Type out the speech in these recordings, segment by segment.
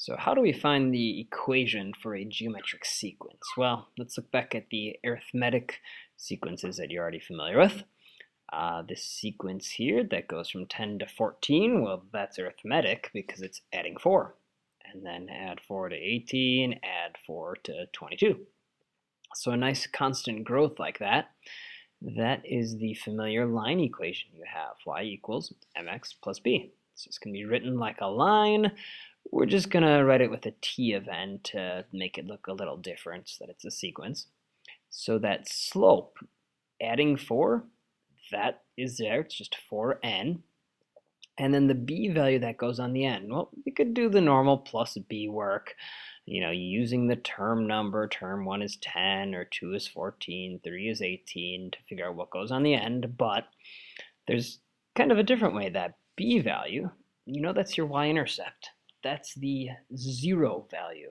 So how do we find the equation for a geometric sequence? Well, let's look back at the arithmetic sequences that you're already familiar with. This sequence here that goes from 10 to 14, well, that's arithmetic because it's adding 4. And then add 4 to 18, add 4 to 22. So a nice constant growth like that, that is the familiar line equation you have, y equals mx plus b. So it's going to be written like a line. We're just going to write it with a t of n to make it look a little different so that it's a sequence. So that slope, adding 4, that is there. It's just 4n. And then the b value that goes on the end. Well, we could do the normal plus b work, using the term number. Term 1 is 10, or 2 is 14, 3 is 18 to figure out what goes on the end. But there's kind of a different way. That b value, that's your y-intercept. That's the 0 value.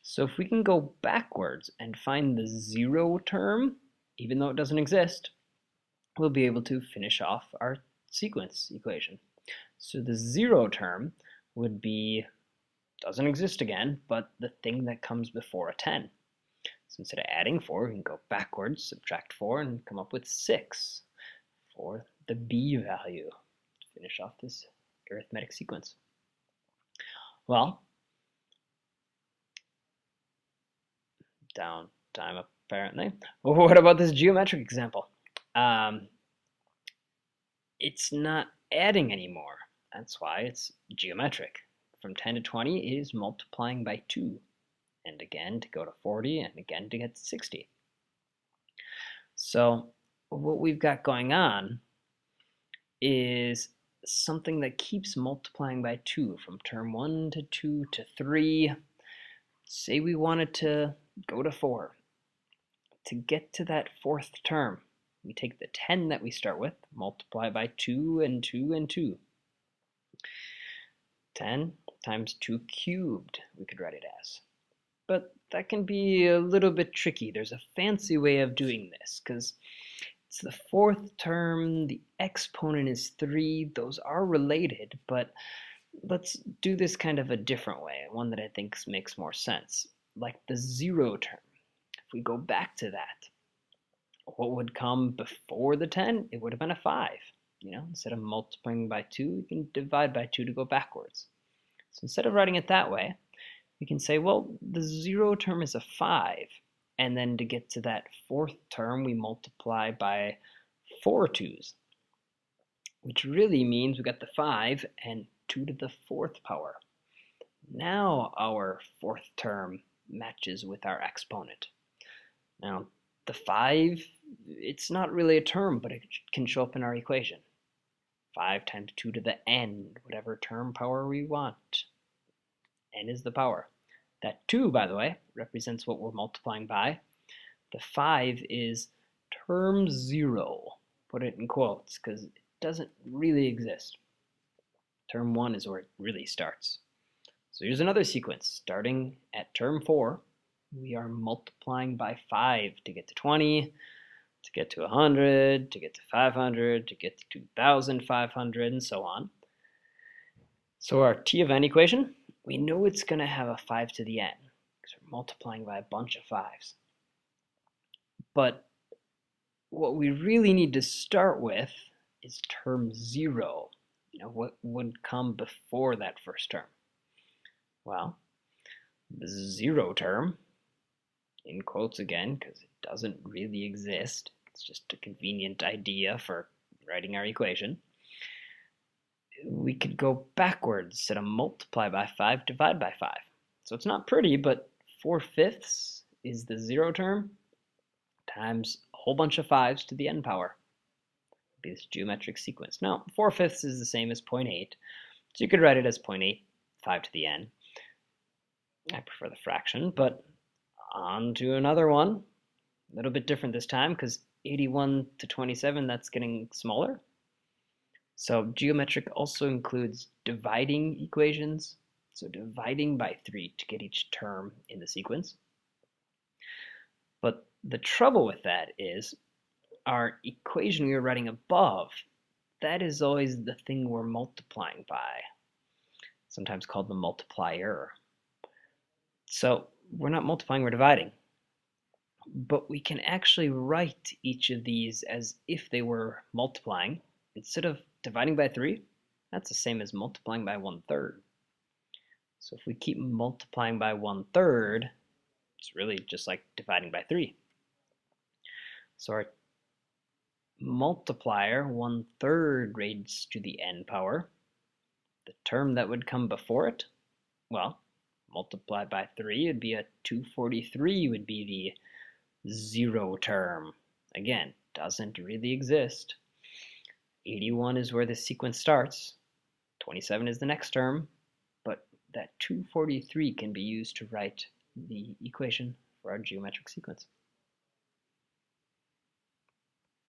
So if we can go backwards and find the 0 term, even though it doesn't exist, we'll be able to finish off our sequence equation. So the 0 term would be, doesn't exist again, but the thing that comes before a 10. So instead of adding 4, we can go backwards, subtract 4, and come up with 6 for the b value to finish off this arithmetic sequence. Well, downtime apparently. What about this geometric example? It's not adding anymore. That's why it's geometric. From 10 to 20 is multiplying by 2. And again to go to 40, and again to get to 60. So what we've got going on is something that keeps multiplying by 2 from term 1 to 2 to 3. Say we wanted to go to 4. To get to that fourth term, we take the 10 that we start with, multiply by 2 and 2 and 2. 10 times 2 cubed, we could write it as. But that can be a little bit tricky. There's a fancy way of doing this, because it's the fourth term, the exponent is 3. Those are related, but let's do this kind of a different way, one that I think makes more sense. Like the 0 term. If we go back to that, what would come before the 10? It would have been a 5. Instead of multiplying by 2, we can divide by 2 to go backwards. So instead of writing it that way, we can say, well, the 0 term is a 5. And then to get to that fourth term, we multiply by 4 2's, which really means we got the 5 and 2 to the 4th power. Now our fourth term matches with our exponent. Now, the 5, it's not really a term, but it can show up in our equation. 5 times 2 to the n, whatever term power we want. N is the power. That 2, by the way, represents what we're multiplying by. The 5 is term 0. Put it in quotes, because it doesn't really exist. Term 1 is where it really starts. So here's another sequence. Starting at term 4, we are multiplying by 5 to get to 20, to get to 100, to get to 500, to get to 2,500, and so on. So our t of n equation, we know it's going to have a 5 to the n, because we're multiplying by a bunch of 5's. But what we really need to start with is term 0. What would come before that first term? Well, the 0 term, in quotes again, because it doesn't really exist. It's just a convenient idea for writing our equation. We could go backwards. Instead of multiply by 5, divide by 5. So it's not pretty, but 4/5 is the 0 term times a whole bunch of 5's to the n power. It'd be this geometric sequence. Now, 4/5 is the same as 0.8, so you could write it as 0.8, 5 to the n. I prefer the fraction, but on to another one. A little bit different this time, because 81 to 27, that's getting smaller. So geometric also includes dividing equations. So dividing by 3 to get each term in the sequence. But the trouble with that is our equation we were writing above, that is always the thing we're multiplying by, sometimes called the multiplier. So we're not multiplying, we're dividing. But we can actually write each of these as if they were multiplying. Instead of dividing by 3, that's the same as multiplying by 1/3. So if we keep multiplying by 1/3, it's really just like dividing by 3. So our multiplier, 1/3 raised to the n power, the term that would come before it, well, multiplied by 3 would be a 243 would be the 0 term. Again, doesn't really exist. 81 is where the sequence starts. 27 is the next term, but that 243 can be used to write the equation for our geometric sequence.